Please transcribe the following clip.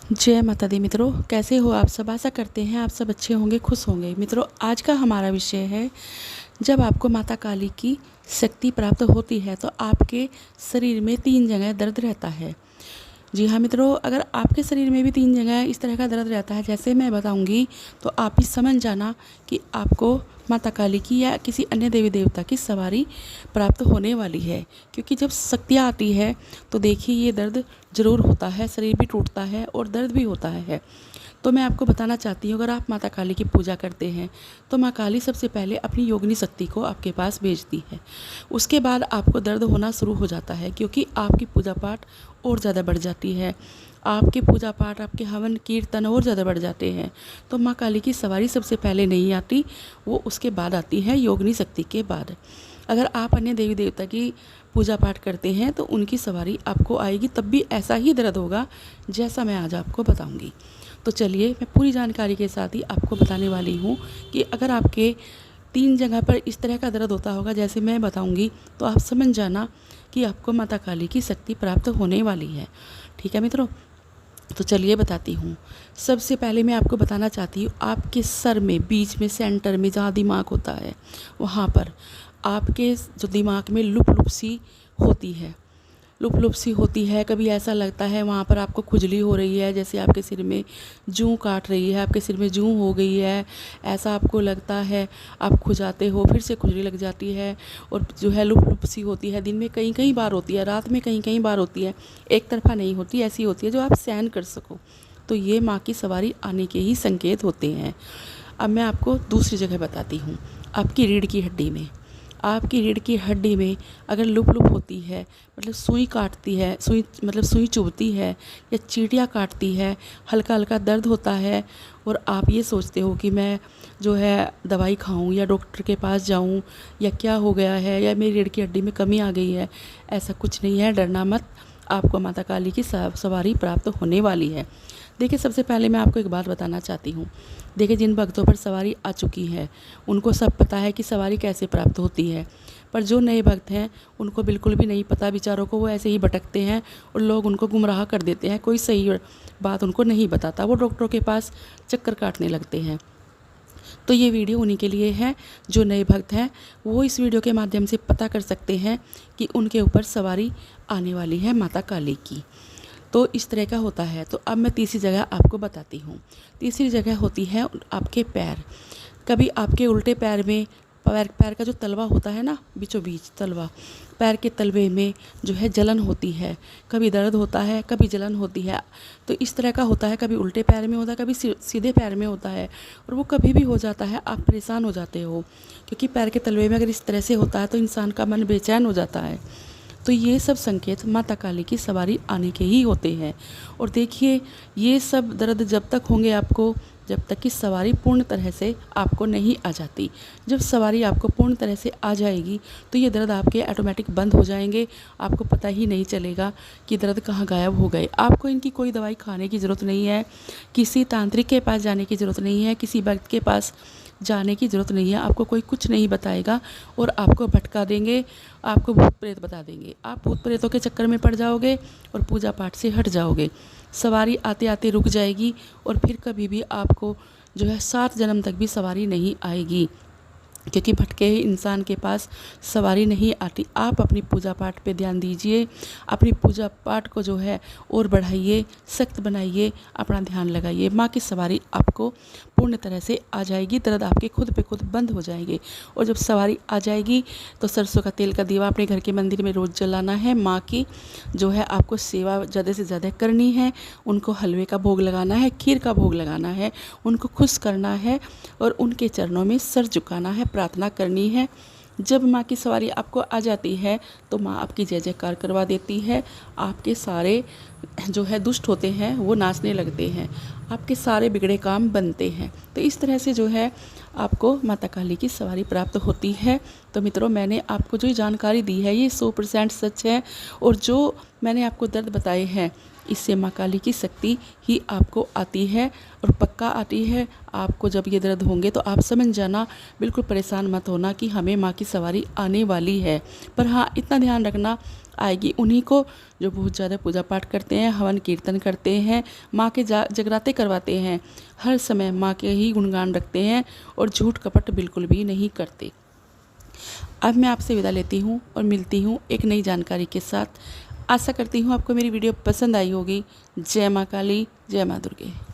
जय माता दी मित्रों, कैसे हो आप सब। आशा करते हैं आप सब अच्छे होंगे, खुश होंगे। मित्रों, आज का हमारा विषय है, जब आपको माता काली की शक्ति प्राप्त होती है तो आपके शरीर में 3 जगह दर्द रहता है। जी हाँ मित्रों, अगर आपके शरीर में भी 3 जगह इस तरह का दर्द रहता है जैसे मैं बताऊंगी, तो आप भी समझ जाना कि आपको माता काली की या किसी अन्य देवी देवता की सवारी प्राप्त होने वाली है। क्योंकि जब शक्तियाँ आती है तो देखिए ये दर्द ज़रूर होता है, शरीर भी टूटता है और दर्द भी होता है। तो मैं आपको बताना चाहती हूँ, अगर आप माता काली की पूजा करते हैं तो माँ काली सबसे पहले अपनी योगिनी शक्ति को आपके पास भेजती है। उसके बाद आपको दर्द होना शुरू हो जाता है, क्योंकि आपकी पूजा पाठ और ज़्यादा बढ़ जाती है, आपके पूजा पाठ, आपके हवन कीर्तन और ज़्यादा बढ़ जाते हैं। तो माँ काली की सवारी सबसे पहले नहीं आती, वो उसके बाद आती है, योगिनी शक्ति के बाद। अगर आप अन्य देवी देवता की पूजा पाठ करते हैं तो उनकी सवारी आपको आएगी, तब भी ऐसा ही दर्द होगा जैसा मैं आज आपको बताऊंगी। तो चलिए मैं पूरी जानकारी के साथ ही आपको बताने वाली हूँ कि अगर आपके 3 जगह पर इस तरह का दर्द होता होगा जैसे मैं बताऊंगी, तो आप समझ जाना कि आपको माता काली की शक्ति प्राप्त होने वाली है। ठीक है मित्रों, तो चलिए बताती हूँ। सबसे पहले मैं आपको बताना चाहती हूँ, आपके सर में बीच में सेंटर में जहाँ दिमाग होता है, वहाँ पर आपके जो दिमाग में लुप लुप सी होती है, लुप लुप सी होती है। कभी ऐसा लगता है वहाँ पर आपको खुजली हो रही है, जैसे आपके सिर में जूं काट रही है, आपके सिर में जूं हो गई है, ऐसा आपको लगता है। आप खुजाते हो, फिर से खुजली लग जाती है, और जो है लुप लुप सी होती है। दिन में कई कई बार होती है, रात में कई कई बार होती है, एक तरफा नहीं होती, ऐसी होती है जो आप सहन कर सको। तो ये माँ की सवारी आने के ही संकेत होते हैं। अब मैं आपको दूसरी जगह बताती हूँ। आपकी रीढ़ की हड्डी में, आपकी रीढ़ की हड्डी में अगर लुप लुप होती है, मतलब सुई काटती है, सुई मतलब सुई चुभती है या चींटियाँ काटती है, हल्का हल्का दर्द होता है, और आप ये सोचते हो कि मैं जो है दवाई खाऊं या डॉक्टर के पास जाऊं, या क्या हो गया है, या मेरी रीढ़ की हड्डी में कमी आ गई है, ऐसा कुछ नहीं है। डरना मत, आपको माता काली की सवारी प्राप्त होने वाली है। देखिए, सबसे पहले मैं आपको एक बात बताना चाहती हूँ। देखिए, जिन भक्तों पर सवारी आ चुकी है उनको सब पता है कि सवारी कैसे प्राप्त होती है, पर जो नए भक्त हैं उनको बिल्कुल भी नहीं पता। बेचारों को वो ऐसे ही भटकते हैं और लोग उनको गुमराह कर देते हैं, कोई सही बात उनको नहीं बताता, वो डॉक्टरों के पास चक्कर काटने लगते हैं। तो ये वीडियो उन्हीं के लिए है, जो नए भक्त हैं वो इस वीडियो के माध्यम से पता कर सकते हैं कि उनके ऊपर सवारी आने वाली है माता काली की। तो इस तरह का होता है। तो अब मैं तीसरी जगह आपको बताती हूँ। तीसरी जगह होती है आपके पैर। कभी आपके उल्टे पैर में, पैर का जो तलवा होता है ना, बीचों बीच तलवा, पैर के तलवे में जो है जलन होती है, कभी दर्द होता है, कभी जलन होती है। तो इस तरह का होता है, कभी उल्टे पैर में होता है, कभी सीधे पैर में होता है, और वो कभी भी हो जाता है, आप परेशान हो जाते हो। क्योंकि पैर के तलवे में अगर इस तरह से होता है तो इंसान का मन बेचैन हो जाता है। तो ये सब संकेत माता काली की सवारी आने के ही होते हैं। और देखिए, ये सब दर्द जब तक होंगे आपको, जब तक कि सवारी पूर्ण तरह से आपको नहीं आ जाती। जब सवारी आपको पूर्ण तरह से आ जाएगी तो ये दर्द आपके ऑटोमेटिक बंद हो जाएंगे, आपको पता ही नहीं चलेगा कि दर्द कहाँ गायब हो गए। आपको इनकी कोई दवाई खाने की ज़रूरत नहीं है, किसी तांत्रिक के पास जाने की ज़रूरत नहीं है, किसी भक्त के पास जाने की ज़रूरत नहीं है। आपको कोई कुछ नहीं बताएगा और आपको भटका देंगे, आपको भूत प्रेत बता देंगे। आप भूत प्रेतों के चक्कर में पड़ जाओगे और पूजा पाठ से हट जाओगे। सवारी आते आते रुक जाएगी और फिर कभी भी आपको जो है 7 जन्म तक भी सवारी नहीं आएगी, क्योंकि भटके हुए इंसान के पास सवारी नहीं आती। आप अपनी पूजा पाठ पे ध्यान दीजिए, अपनी पूजा पाठ को जो है और बढ़ाइए, सख्त बनाइए, अपना ध्यान लगाइए। माँ की सवारी आपको पूर्ण तरह से आ जाएगी, दर्द आपके खुद पे खुद बंद हो जाएंगे। और जब सवारी आ जाएगी तो सरसों का तेल का दीवा अपने घर के मंदिर में रोज़ जलाना है। माँ की जो है आपको सेवा ज़्यादा से ज़्यादा करनी है, उनको हलवे का भोग लगाना है, खीर का भोग लगाना है, उनको खुश करना है और उनके चरणों में सर झुकाना है, प्रार्थना करनी है। जब माँ की सवारी आपको आ जाती है तो माँ आपकी जय जयकार करवा देती है, आपके सारे जो है दुष्ट होते हैं वो नाचने लगते हैं, आपके सारे बिगड़े काम बनते हैं। तो इस तरह से जो है आपको माता काली की सवारी प्राप्त होती है। तो मित्रों, मैंने आपको जो जानकारी दी है ये 100% सच है, और जो मैंने आपको दर्द बताए हैं इससे माँ काली की शक्ति ही आपको आती है, और पक्का आती है। आपको जब ये दर्द होंगे तो आप समझ जाना, बिल्कुल परेशान मत होना कि हमें माँ की सवारी आने वाली है। पर हाँ, इतना ध्यान रखना, आएगी उन्हीं को जो बहुत ज़्यादा पूजा पाठ करते हैं, हवन कीर्तन करते हैं, माँ के जगराते करवाते हैं, हर समय माँ के ही गुणगान रखते हैं और झूठ कपट बिल्कुल भी नहीं करते। अब मैं आपसे विदा लेती हूँ और मिलती हूँ एक नई जानकारी के साथ। आशा करती हूँ आपको मेरी वीडियो पसंद आई होगी। जय माँ काली, जय माँ दुर्गे।